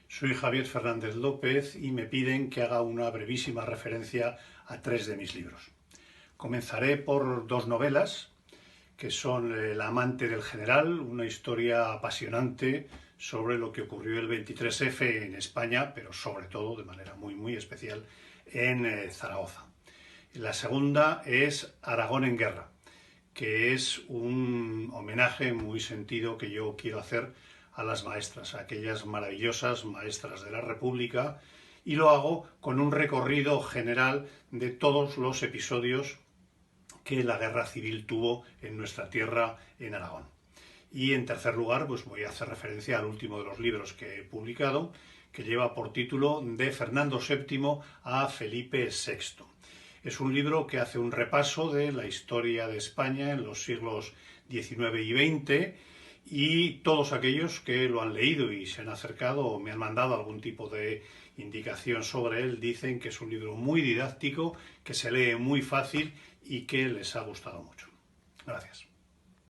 Soy Javier Fernández López y me piden que haga una brevísima referencia a 3 de mis libros. Comenzaré por 2 novelas, que son El amante del general, una historia apasionante sobre lo que ocurrió el 23F en España, pero sobre todo, de manera muy especial, en Zaragoza. La segunda es Aragón en guerra, que es un homenaje muy sentido que yo quiero hacer a las maestras, a aquellas maravillosas maestras de la República, y lo hago con un recorrido general de todos los episodios que la guerra civil tuvo en nuestra tierra, en Aragón. Y en tercer lugar, pues voy a hacer referencia al último de los libros que he publicado, que lleva por título De Fernando VII a Felipe VI. Es un libro que hace un repaso de la historia de España en los siglos XIX y XX, y todos aquellos que lo han leído y se han acercado o me han mandado algún tipo de indicación sobre él dicen que es un libro muy didáctico, que se lee muy fácil y que les ha gustado mucho. Gracias.